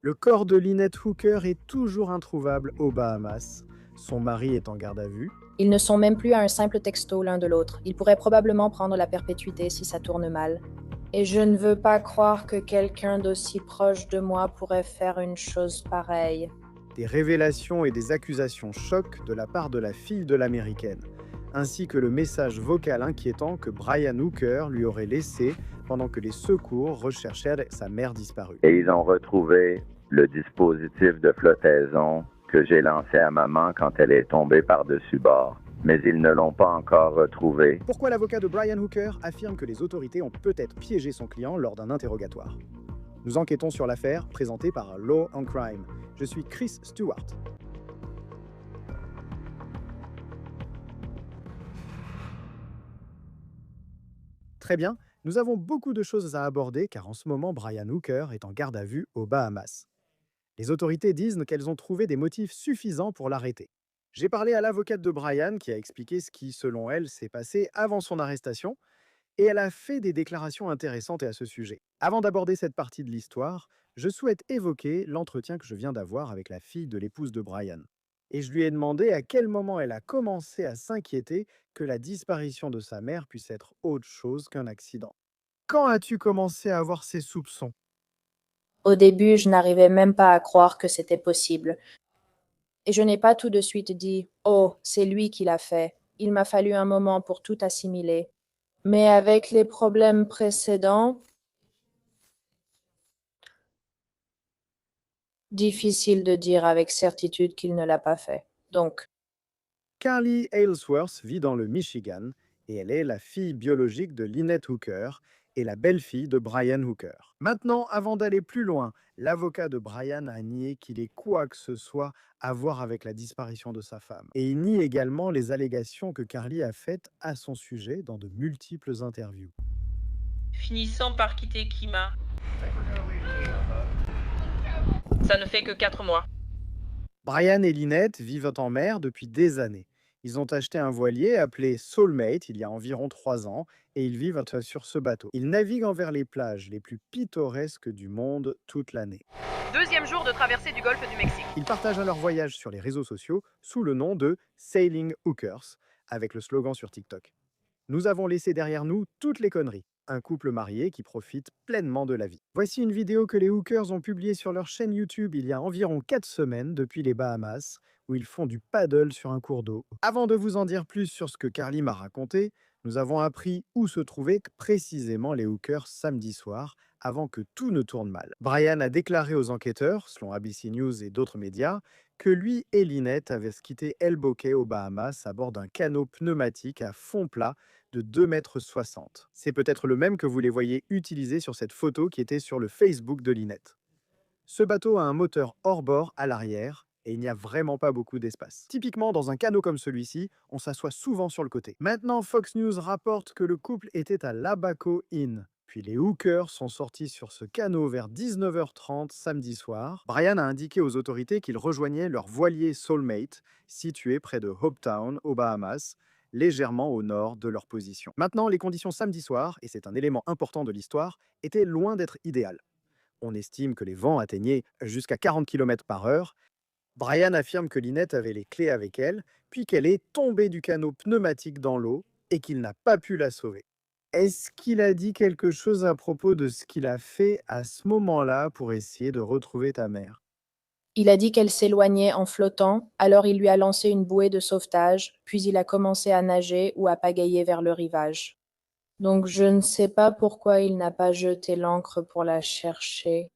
Le corps de Lynette Hooker est toujours introuvable aux Bahamas. Son mari est en garde à vue. Ils ne sont même plus à un simple texto l'un de l'autre. Ils pourraient probablement prendre la perpétuité si ça tourne mal. Et je ne veux pas croire que quelqu'un d'aussi proche de moi pourrait faire une chose pareille. Des révélations et des accusations choquent de la part de la fille de l'américaine, ainsi que le message vocal inquiétant que Brian Hooker lui aurait laissé pendant que les secours recherchaient sa mère disparue. Et ils ont retrouvé le dispositif de flottaison que j'ai lancé à maman quand elle est tombée par-dessus bord. Mais ils ne l'ont pas encore retrouvé. Pourquoi l'avocat de Brian Hooker affirme que les autorités ont peut-être piégé son client lors d'un interrogatoire? Nous enquêtons sur l'affaire présentée par Law and Crime. Je suis Chris Stewart. Très bien, nous avons beaucoup de choses à aborder car en ce moment, Brian Hooker est en garde à vue aux Bahamas. Les autorités disent qu'elles ont trouvé des motifs suffisants pour l'arrêter. J'ai parlé à l'avocate de Brian qui a expliqué ce qui, selon elle, s'est passé avant son arrestation et elle a fait des déclarations intéressantes à ce sujet. Avant d'aborder cette partie de l'histoire, je souhaite évoquer l'entretien que je viens d'avoir avec la fille de l'épouse de Brian. Et je lui ai demandé à quel moment elle a commencé à s'inquiéter que la disparition de sa mère puisse être autre chose qu'un accident. Quand as-tu commencé à avoir ces soupçons? Au début, je n'arrivais même pas à croire que c'était possible. Et je n'ai pas tout de suite dit « Oh, c'est lui qui l'a fait ». Il m'a fallu un moment pour tout assimiler. Mais avec les problèmes précédents, difficile de dire avec certitude qu'il ne l'a pas fait. Donc, Carly Aylesworth vit dans le Michigan et elle est la fille biologique de Lynette Hooker et la belle-fille de Brian Hooker. Maintenant, avant d'aller plus loin, l'avocat de Brian a nié qu'il ait quoi que ce soit à voir avec la disparition de sa femme. Et il nie également les allégations que Carly a faites à son sujet dans de multiples interviews. Finissant par quitter Kima. Ça ne fait que 4 mois. Brian et Lynette vivent en mer depuis des années. Ils ont acheté un voilier appelé Soulmate il y a environ 3 ans et ils vivent sur ce bateau. Ils naviguent envers les plages les plus pittoresques du monde toute l'année. Deuxième jour de traversée du golfe du Mexique. Ils partagent leur voyage sur les réseaux sociaux sous le nom de Sailing Hookers, avec le slogan sur TikTok. Nous avons laissé derrière nous toutes les conneries. Un couple marié qui profite pleinement de la vie. Voici une vidéo que les Hookers ont publiée sur leur chaîne YouTube il y a environ 4 semaines depuis les Bahamas, où ils font du paddle sur un cours d'eau. Avant de vous en dire plus sur ce que Carly m'a raconté, nous avons appris où se trouvaient précisément les Hookers samedi soir, avant que tout ne tourne mal. Brian a déclaré aux enquêteurs, selon ABC News et d'autres médias, que lui et Lynette avaient quitté El Boquet aux Bahamas à bord d'un canot pneumatique à fond plat de 2,60 m. C'est peut-être le même que vous les voyez utiliser sur cette photo qui était sur le Facebook de Lynette. Ce bateau a un moteur hors-bord à l'arrière et il n'y a vraiment pas beaucoup d'espace. Typiquement, dans un canot comme celui-ci, on s'assoit souvent sur le côté. Maintenant, Fox News rapporte que le couple était à l'Abaco Inn. Puis les Hookers sont sortis sur ce canot vers 19h30 samedi soir. Brian a indiqué aux autorités qu'ils rejoignaient leur voilier Soulmate, situé près de Hopetown, aux Bahamas, légèrement au nord de leur position. Maintenant, les conditions samedi soir, et c'est un élément important de l'histoire, étaient loin d'être idéales. On estime que les vents atteignaient jusqu'à 40 km/h. Brian affirme que Lynette avait les clés avec elle, puis qu'elle est tombée du canot pneumatique dans l'eau et qu'il n'a pas pu la sauver. Est-ce qu'il a dit quelque chose à propos de ce qu'il a fait à ce moment-là pour essayer de retrouver ta mère? il a dit qu'elle s'éloignait en flottant, alors il lui a lancé une bouée de sauvetage, puis il a commencé à nager ou à pagayer vers le rivage. Donc je ne sais pas pourquoi il n'a pas jeté l'ancre pour la chercher.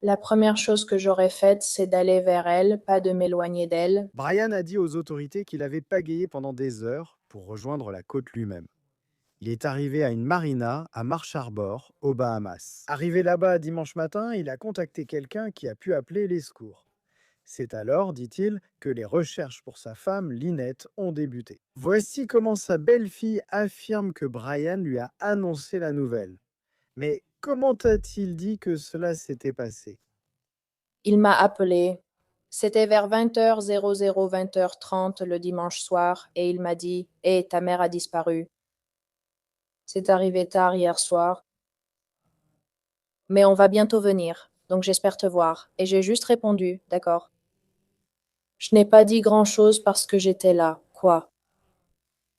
La première chose que j'aurais faite, c'est d'aller vers elle, pas de m'éloigner d'elle. Brian a dit aux autorités qu'il avait pagayé pendant des heures pour rejoindre la côte lui-même. Il est arrivé à une marina à Marsh Harbor, aux Bahamas. Arrivé là-bas dimanche matin, il a contacté quelqu'un qui a pu appeler les secours. C'est alors, dit-il, que les recherches pour sa femme, Lynette, ont débuté. Voici comment sa belle-fille affirme que Brian lui a annoncé la nouvelle. Mais comment a-t-il dit que cela s'était passé? Il m'a appelé. C'était vers 20h00, 20h30 le dimanche soir, et il m'a dit « Hé, ta mère a disparu. C'est arrivé tard hier soir. Mais on va bientôt venir. » donc j'espère te voir. Et j'ai juste répondu, d'accord. Je n'ai pas dit grand-chose parce que j'étais là, quoi.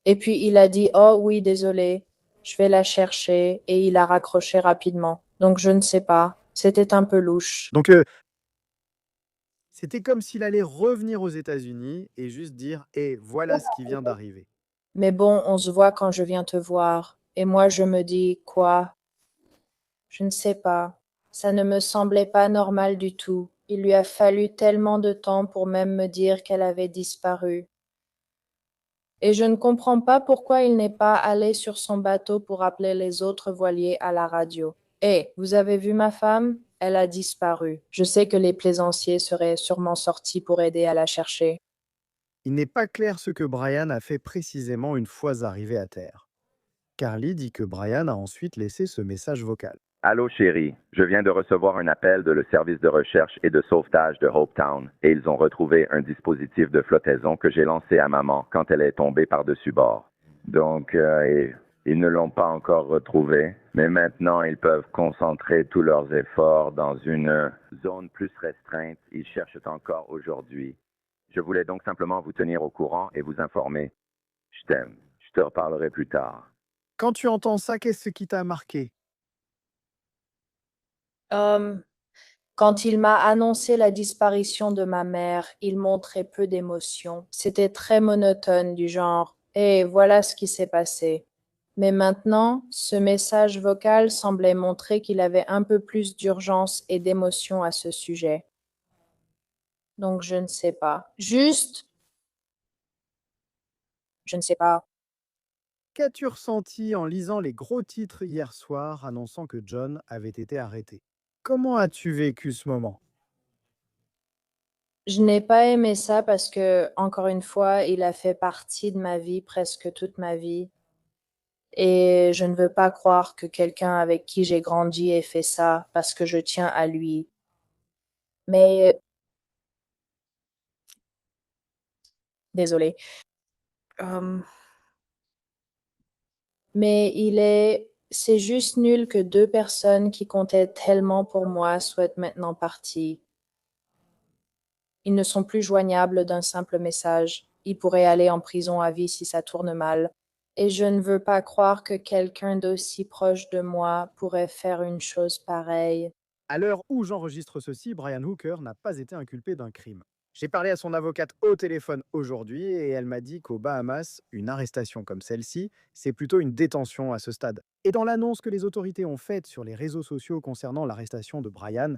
Et puis il a dit, oh oui, désolé, je vais la chercher, et il a raccroché rapidement. Donc je ne sais pas, c'était un peu louche. Donc, c'était comme s'il allait revenir aux États-Unis et juste dire: «Et voilà ce qui vient d'arriver». Mais bon, on se voit quand je viens te voir. Et moi je me dis, quoi? Je ne sais pas. Ça ne me semblait pas normal du tout. Il lui a fallu tellement de temps pour même me dire qu'elle avait disparu. Et je ne comprends pas pourquoi il n'est pas allé sur son bateau pour appeler les autres voiliers à la radio. Hé, vous avez vu ma femme? Elle a disparu. Je sais que les plaisanciers seraient sûrement sortis pour aider à la chercher. Il n'est pas clair ce que Brian a fait précisément une fois arrivé à terre. Carly dit que Brian a ensuite laissé ce message vocal. Allô chérie, je viens de recevoir un appel de le service de recherche et de sauvetage de Hopetown et ils ont retrouvé un dispositif de flottaison que j'ai lancé à maman quand elle est tombée par-dessus bord. Donc, ils ne l'ont pas encore retrouvé, mais maintenant ils peuvent concentrer tous leurs efforts dans une zone plus restreinte. Ils cherchent encore aujourd'hui. Je voulais donc simplement vous tenir au courant et vous informer. Je t'aime. Je te reparlerai plus tard. Quand tu entends ça, qu'est-ce qui t'a marqué? Hum, Quand il m'a annoncé la disparition de ma mère, il montrait peu d'émotion. C'était très monotone, du genre «Et voilà ce qui s'est passé». Mais maintenant, ce message vocal semblait montrer qu'il avait un peu plus d'urgence et d'émotion à ce sujet. Donc je ne sais pas. Juste, je ne sais pas. Qu'as-tu ressenti en lisant les gros titres hier soir annonçant que John avait été arrêté? Comment as-tu vécu ce moment? Je n'ai pas aimé ça parce que, encore une fois, il a fait partie de ma vie presque toute ma vie. Et je ne veux pas croire que quelqu'un avec qui j'ai grandi ait fait ça parce que je tiens à lui. Mais, désolé. Euh, mais c'est juste nul que deux personnes qui comptaient tellement pour moi soient maintenant parties. Ils ne sont plus joignables d'un simple message. Ils pourraient aller en prison à vie si ça tourne mal. Et je ne veux pas croire que quelqu'un d'aussi proche de moi pourrait faire une chose pareille. À l'heure où j'enregistre ceci, Brian Hooker n'a pas été inculpé d'un crime. J'ai parlé à son avocate au téléphone aujourd'hui et elle m'a dit qu'aux Bahamas, une arrestation comme celle-ci, c'est plutôt une détention à ce stade. Et dans l'annonce que les autorités ont faite sur les réseaux sociaux concernant l'arrestation de Brian,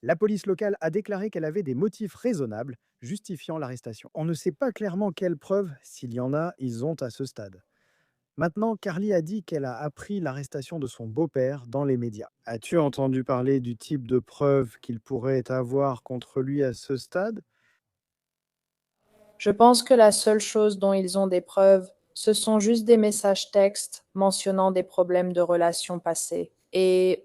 la police locale a déclaré qu'elle avait des motifs raisonnables justifiant l'arrestation. On ne sait pas clairement quelles preuves, s'il y en a, ils ont à ce stade. Maintenant, Carly a dit qu'elle a appris l'arrestation de son beau-père dans les médias. As-tu entendu parler du type de preuves qu'il pourrait avoir contre lui à ce stade? Je pense que la seule chose dont ils ont des preuves, ce sont juste des messages textes mentionnant des problèmes de relations passées. Et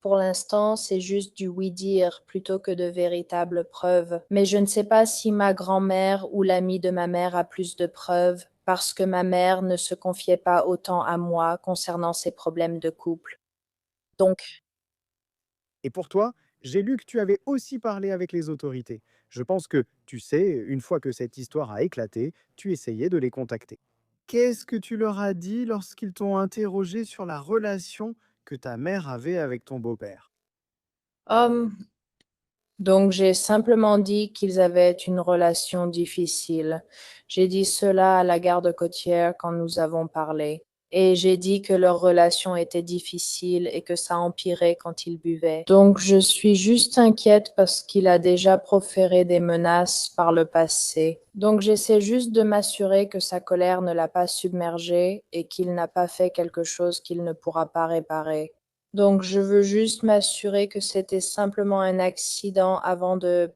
pour l'instant, c'est juste du oui-dire plutôt que de véritables preuves. Mais je ne sais pas si ma grand-mère ou l'ami de ma mère a plus de preuves parce que ma mère ne se confiait pas autant à moi concernant ses problèmes de couple. Donc, Et pour toi, j'ai lu que tu avais aussi parlé avec les autorités. Je pense que, tu sais, une fois que cette histoire a éclaté, tu essayais de les contacter. Qu'est-ce que tu leur as dit lorsqu'ils t'ont interrogé sur la relation que ta mère avait avec ton beau-père? hum, donc j'ai simplement dit qu'ils avaient une relation difficile. J'ai dit cela à la garde côtière quand nous avons parlé. Et j'ai dit que leur relation était difficile et que ça empirait quand ils buvaient. Donc je suis juste inquiète parce qu'il a déjà proféré des menaces par le passé. Donc j'essaie juste de m'assurer que sa colère ne l'a pas submergé et qu'il n'a pas fait quelque chose qu'il ne pourra pas réparer. Donc je veux juste m'assurer que c'était simplement un accident avant de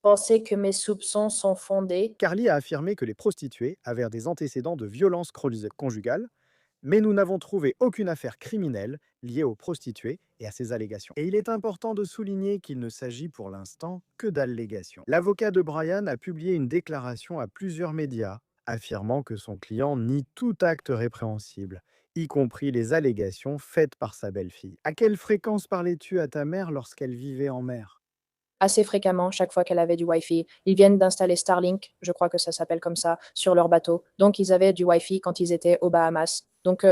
penser que mes soupçons sont fondés. Carly a affirmé que les prostituées avaient des antécédents de violence conjugale, mais nous n'avons trouvé aucune affaire criminelle liée aux prostituées et à ces allégations. Et il est important de souligner qu'il ne s'agit pour l'instant que d'allégations. L'avocat de Brian a publié une déclaration à plusieurs médias affirmant que son client nie tout acte répréhensible. y compris les allégations faites par sa belle-fille. À quelle fréquence parlais-tu à ta mère lorsqu'elle vivait en mer? Assez fréquemment, chaque fois qu'elle avait du Wi-Fi. Ils viennent d'installer Starlink, je crois que ça s'appelle comme ça, sur leur bateau. Donc, ils avaient du Wi-Fi quand ils étaient aux Bahamas. Donc,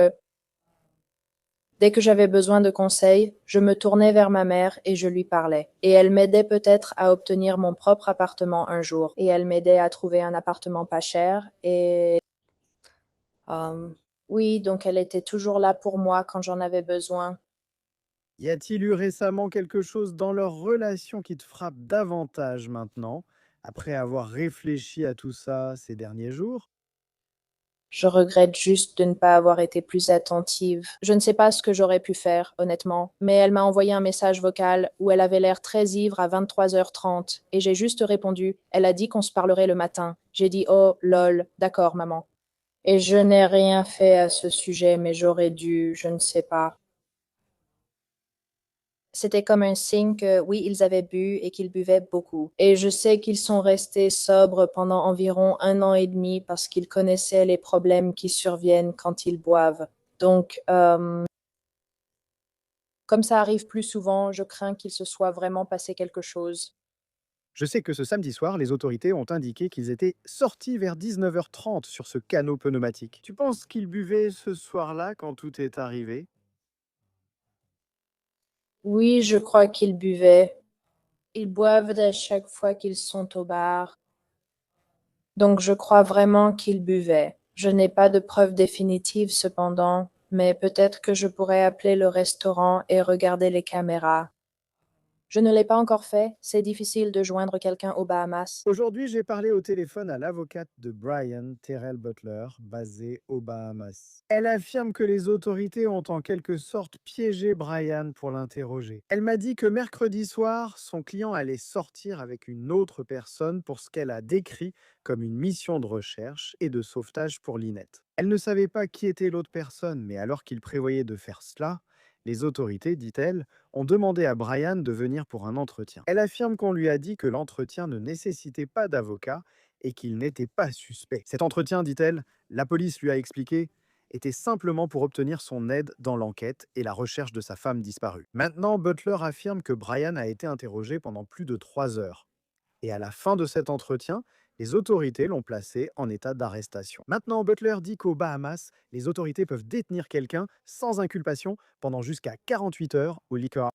dès que j'avais besoin de conseils, je me tournais vers ma mère et je lui parlais. Et elle m'aidait peut-être à obtenir mon propre appartement un jour. Et elle m'aidait à trouver un appartement pas cher. Et oui, donc elle était toujours là pour moi quand j'en avais besoin. Y a-t-il eu récemment quelque chose dans leur relation qui te frappe davantage maintenant, après avoir réfléchi à tout ça ces derniers jours? Je regrette juste de ne pas avoir été plus attentive. Je ne sais pas ce que j'aurais pu faire, honnêtement, mais elle m'a envoyé un message vocal où elle avait l'air très ivre à 23h30 et j'ai juste répondu. Elle a dit qu'on se parlerait le matin. J'ai dit oh lol, d'accord maman. Et je n'ai rien fait à ce sujet, mais j'aurais dû, je ne sais pas. C'était comme un signe que oui, ils avaient bu et qu'ils buvaient beaucoup. Et je sais qu'ils sont restés sobres pendant environ 1 an et demi parce qu'ils connaissaient les problèmes qui surviennent quand ils boivent. Donc, comme ça arrive plus souvent, je crains qu'il se soit vraiment passé quelque chose. Je sais que ce samedi soir, les autorités ont indiqué qu'ils étaient sortis vers 19h30 sur ce canot pneumatique. Tu penses qu'ils buvaient ce soir-là quand tout est arrivé? Oui, je crois qu'ils buvaient. Ils boivent à chaque fois qu'ils sont au bar. Donc je crois vraiment qu'il buvait. Je n'ai pas de preuves définitives cependant, mais peut-être que je pourrais appeler le restaurant et regarder les caméras. Je ne l'ai pas encore fait, c'est difficile de joindre quelqu'un aux Bahamas. Aujourd'hui, j'ai parlé au téléphone à l'avocate de Brian, Terrell Butler, basée aux Bahamas. Elle affirme que les autorités ont en quelque sorte piégé Brian pour l'interroger. Elle m'a dit que mercredi soir, son client allait sortir avec une autre personne pour ce qu'elle a décrit comme une mission de recherche et de sauvetage pour Lynette. Elle ne savait pas qui était l'autre personne, mais alors qu'il prévoyait de faire cela, les autorités, dit-elle, ont demandé à Brian de venir pour un entretien. Elle affirme qu'on lui a dit que l'entretien ne nécessitait pas d'avocat et qu'il n'était pas suspect. Cet entretien, dit-elle, la police lui a expliqué, était simplement pour obtenir son aide dans l'enquête et la recherche de sa femme disparue. Maintenant, Butler affirme que Brian a été interrogé pendant plus de 3 heures. Et à la fin de cet entretien, les autorités l'ont placé en état d'arrestation. Maintenant, Butler dit qu'aux Bahamas, les autorités peuvent détenir quelqu'un sans inculpation pendant jusqu'à 48 heures au liquor.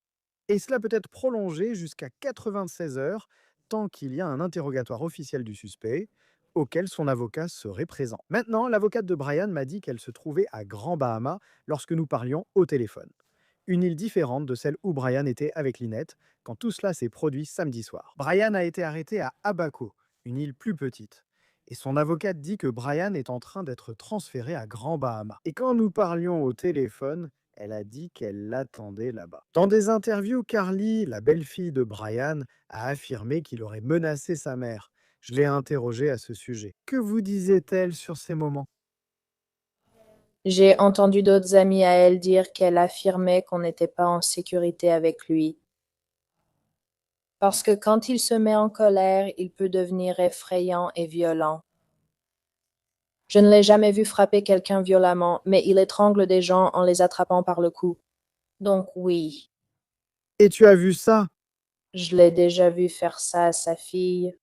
Et cela peut être prolongé jusqu'à 96 heures tant qu'il y a un interrogatoire officiel du suspect auquel son avocat serait présent. Maintenant, l'avocate de Brian m'a dit qu'elle se trouvait à Grand Bahama lorsque nous parlions au téléphone. Une île différente de celle où Brian était avec Lynette quand tout cela s'est produit samedi soir. Brian a été arrêté à Abaco, une île plus petite. Et son avocate dit que Brian est en train d'être transféré à Grand Bahama. Et quand nous parlions au téléphone, elle a dit qu'elle l'attendait là-bas. Dans des interviews, Carly, la belle-fille de Brian, a affirmé qu'il aurait menacé sa mère. Je l'ai interrogée à ce sujet. Que vous disait-elle sur ces moments? J'ai entendu d'autres amis à elle dire qu'elle affirmait qu'on n'était pas en sécurité avec lui. Parce que quand il se met en colère, il peut devenir effrayant et violent. Je ne l'ai jamais vu frapper quelqu'un violemment, mais il étrangle des gens en les attrapant par le cou. Donc oui, Et tu as vu ça? je l'ai déjà vu faire ça à sa fille.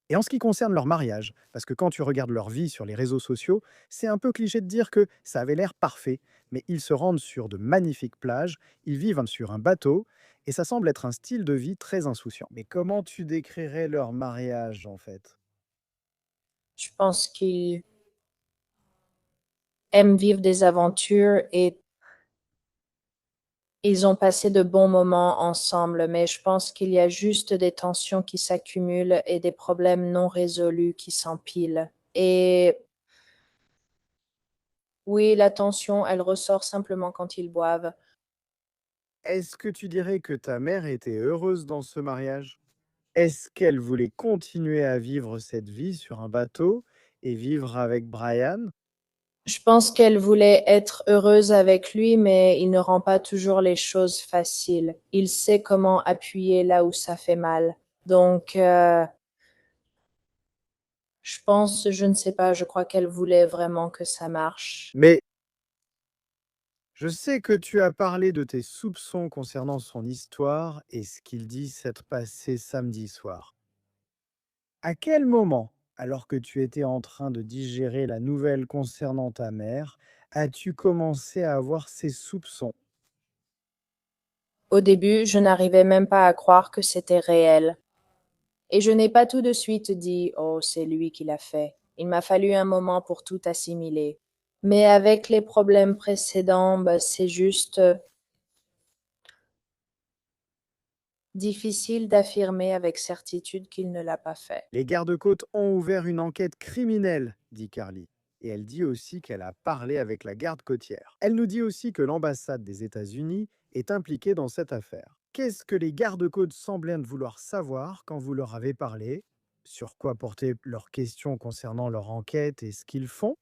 Et en ce qui concerne leur mariage, parce que quand tu regardes leur vie sur les réseaux sociaux, c'est un peu cliché de dire que ça avait l'air parfait, mais ils se rendent sur de magnifiques plages, ils vivent sur un bateau, et ça semble être un style de vie très insouciant. Mais comment tu décrirais leur mariage en fait? Je pense qu'ils aiment vivre des aventures et ils ont passé de bons moments ensemble, mais je pense qu'il y a juste des tensions qui s'accumulent et des problèmes non résolus qui s'empilent. Et oui, la tension, elle ressort simplement quand ils boivent. Est-ce que tu dirais que ta mère était heureuse dans ce mariage? Est-ce qu'elle voulait continuer à vivre cette vie sur un bateau et vivre avec Brian? Je pense qu'elle voulait être heureuse avec lui, mais il ne rend pas toujours les choses faciles. Il sait comment appuyer là où ça fait mal. Donc, je pense, je ne sais pas, je crois qu'elle voulait vraiment que ça marche. Mais Je sais que tu as parlé de tes soupçons concernant son histoire et ce qu'il dit s'être passé samedi soir. À quel moment, alors que tu étais en train de digérer la nouvelle concernant ta mère, as-tu commencé à avoir ces soupçons? Au début, je n'arrivais même pas à croire que c'était réel. Et je n'ai pas tout de suite dit «Oh, c'est lui qui l'a fait». Il m'a fallu un moment pour tout assimiler. Mais avec les problèmes précédents, c'est juste difficile d'affirmer avec certitude qu'il ne l'a pas fait. Les gardes-côtes ont ouvert une enquête criminelle, dit Carly. Et elle dit aussi qu'elle a parlé avec la garde côtière. Elle nous dit aussi que l'ambassade des États-Unis est impliquée dans cette affaire. Qu'est-ce que les gardes-côtes semblaient vouloir savoir quand vous leur avez parlé? Sur quoi porter leurs questions concernant leur enquête et ce qu'ils font?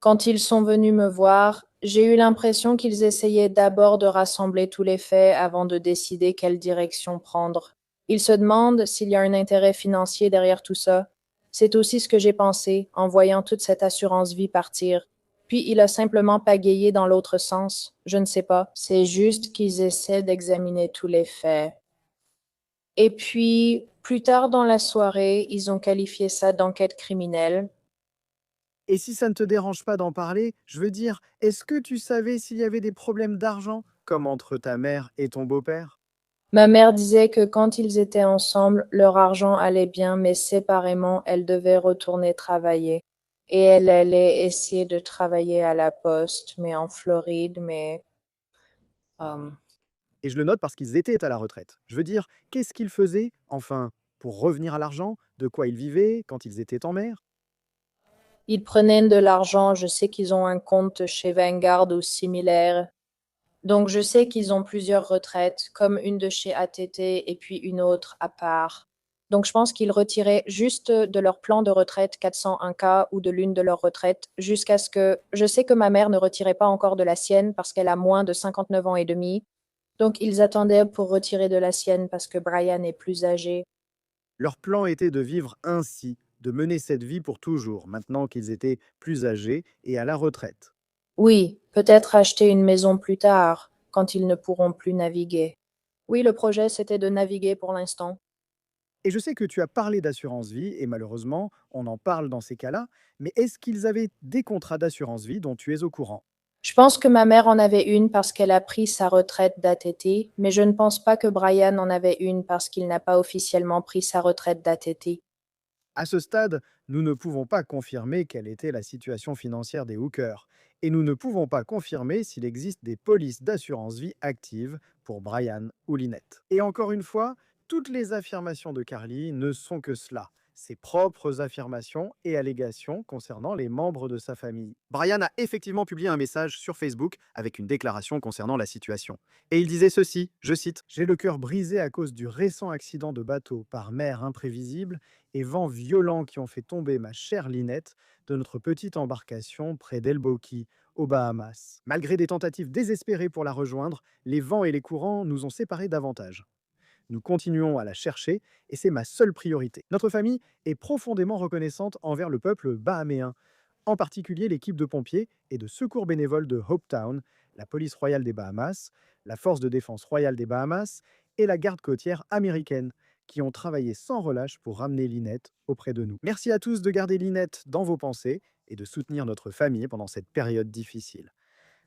Quand ils sont venus me voir, j'ai eu l'impression qu'ils essayaient d'abord de rassembler tous les faits avant de décider quelle direction prendre. Ils se demandent s'il y a un intérêt financier derrière tout ça. C'est aussi ce que j'ai pensé en voyant toute cette assurance vie partir. Puis il a simplement pagayé dans l'autre sens. Je ne sais pas. C'est juste qu'ils essaient d'examiner tous les faits. Et puis, plus tard dans la soirée, ils ont qualifié ça d'enquête criminelle. Et si ça ne te dérange pas d'en parler, je veux dire, est-ce que tu savais s'il y avait des problèmes d'argent, comme entre ta mère et ton beau-père? Ma mère disait que quand ils étaient ensemble, leur argent allait bien, mais séparément, elle devait retourner travailler. Et elle allait essayer de travailler à la poste, mais en Floride, mais... euh, Et je le note parce qu'ils étaient à la retraite. Je veux dire, qu'est-ce qu'ils faisaient, enfin, pour revenir à l'argent? De quoi ils vivaient quand ils étaient en mer? ils prenaient de l'argent, je sais qu'ils ont un compte chez Vanguard ou similaire. Donc je sais qu'ils ont plusieurs retraites, comme une de chez ATT et puis une autre à part. Donc je pense qu'ils retiraient juste de leur plan de retraite 401K ou de l'une de leurs retraites jusqu'à ce que... Je sais que ma mère ne retirait pas encore de la sienne parce qu'elle a moins de 59 ans et demi. Donc ils attendaient pour retirer de la sienne parce que Brian est plus âgé. Leur plan était de vivre ainsi, de mener cette vie pour toujours, maintenant qu'ils étaient plus âgés et à la retraite. Oui, peut-être acheter une maison plus tard, quand ils ne pourront plus naviguer. Oui, le projet c'était de naviguer pour l'instant. Et je sais que tu as parlé d'assurance vie, et malheureusement, on en parle dans ces cas-là, mais est-ce qu'ils avaient des contrats d'assurance vie dont tu es au courant? Je pense que ma mère en avait une parce qu'elle a pris sa retraite d'ATT, mais je ne pense pas que Brian en avait une parce qu'il n'a pas officiellement pris sa retraite d'ATT. À ce stade, nous ne pouvons pas confirmer quelle était la situation financière des hookers, et nous ne pouvons pas confirmer s'il existe des polices d'assurance vie actives pour Brian ou Lynette. Et encore une fois, toutes les affirmations de Carly ne sont que cela, ses propres affirmations et allégations concernant les membres de sa famille. Brian a effectivement publié un message sur Facebook avec une déclaration concernant la situation. Et il disait ceci, je cite, «J'ai le cœur brisé à cause du récent accident de bateau par mer imprévisible et vents violents qui ont fait tomber ma chère Lynette de notre petite embarcation près d'Elboki, aux Bahamas. Malgré des tentatives désespérées pour la rejoindre, les vents et les courants nous ont séparés davantage. Nous continuons à la chercher et c'est ma seule priorité. Notre famille est profondément reconnaissante envers le peuple bahaméen, en particulier l'équipe de pompiers et de secours bénévoles de Hopetown, la police royale des Bahamas, la force de défense royale des Bahamas et la garde côtière américaine, qui ont travaillé sans relâche pour ramener Lynette auprès de nous. Merci à tous de garder Lynette dans vos pensées et de soutenir notre famille pendant cette période difficile.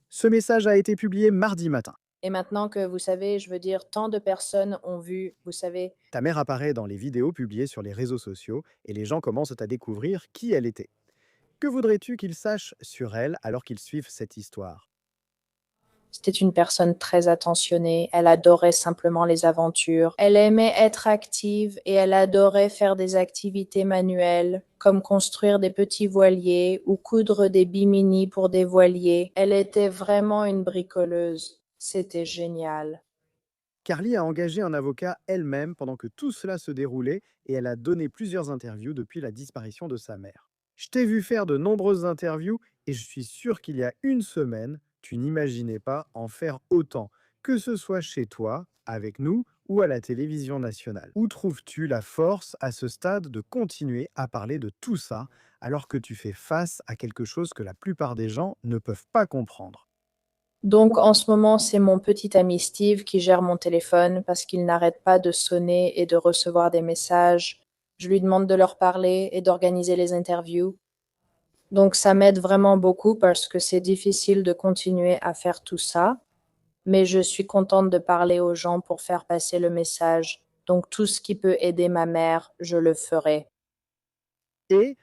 Ce message a été publié mardi matin. Et maintenant que vous savez, je veux dire, tant de personnes ont vu, vous savez, Ta mère apparaît dans les vidéos publiées sur les réseaux sociaux et les gens commencent à découvrir qui elle était. Que voudrais-tu qu'ils sachent sur elle alors qu'ils suivent cette histoire? c'était une personne très attentionnée. Elle adorait simplement les aventures. Elle aimait être active et elle adorait faire des activités manuelles, comme construire des petits voiliers ou coudre des biminis pour des voiliers. Elle était vraiment une bricoleuse. C'était génial. Carly a engagé un avocat elle-même pendant que tout cela se déroulait et elle a donné plusieurs interviews depuis la disparition de sa mère. Je t'ai vu faire de nombreuses interviews et je suis sûr qu'il y a une semaine, tu n'imaginais pas en faire autant, que ce soit chez toi, avec nous ou à la télévision nationale. Où trouves-tu la force à ce stade de continuer à parler de tout ça alors que tu fais face à quelque chose que la plupart des gens ne peuvent pas comprendre? Donc en ce moment, c'est mon petit ami Steve qui gère mon téléphone parce qu'il n'arrête pas de sonner et de recevoir des messages. Je lui demande de leur parler et d'organiser les interviews. Donc ça m'aide vraiment beaucoup parce que c'est difficile de continuer à faire tout ça, mais je suis contente de parler aux gens pour faire passer le message. Donc tout ce qui peut aider ma mère, je le ferai. Et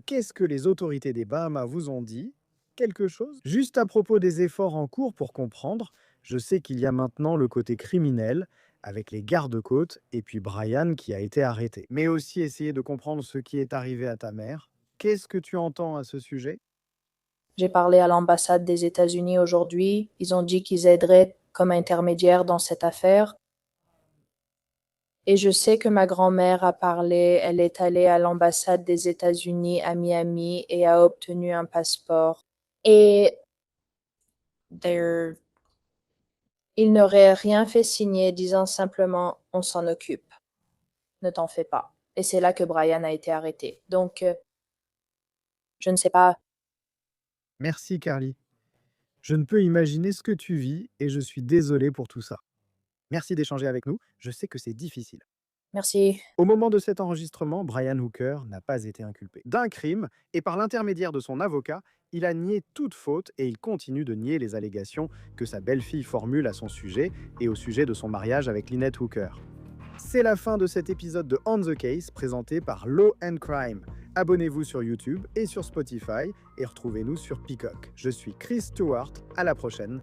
qu'est-ce que les autorités des Bahamas vous ont dit? Quelque chose? Juste à propos des efforts en cours pour comprendre, je sais qu'il y a maintenant le côté criminel, avec les gardes-côtes, et puis Brian qui a été arrêté. Mais aussi essayer de comprendre ce qui est arrivé à ta mère. Qu'est-ce que tu entends à ce sujet? J'ai parlé à l'ambassade des États-Unis aujourd'hui. Ils ont dit qu'ils aideraient comme intermédiaire dans cette affaire. Et je sais que ma grand-mère a parlé, elle est allée à l'ambassade des États-Unis à Miami et a obtenu un passeport. Et il n'aurait rien fait signer, disant simplement on s'en occupe. Ne t'en fais pas. Et c'est là que Brian a été arrêté. Donc, je ne sais pas. Merci Carly. Je ne peux imaginer ce que tu vis et je suis désolé pour tout ça. Merci d'échanger avec nous, je sais que c'est difficile. Merci. Au moment de cet enregistrement, Brian Hooker n'a pas été inculpé d'un crime et par l'intermédiaire de son avocat, il a nié toute faute et il continue de nier les allégations que sa belle-fille formule à son sujet et au sujet de son mariage avec Lynette Hooker. C'est la fin de cet épisode de On the Case présenté par Law and Crime. Abonnez-vous sur YouTube et sur Spotify et retrouvez-nous sur Peacock. Je suis Chris Stewart, à la prochaine.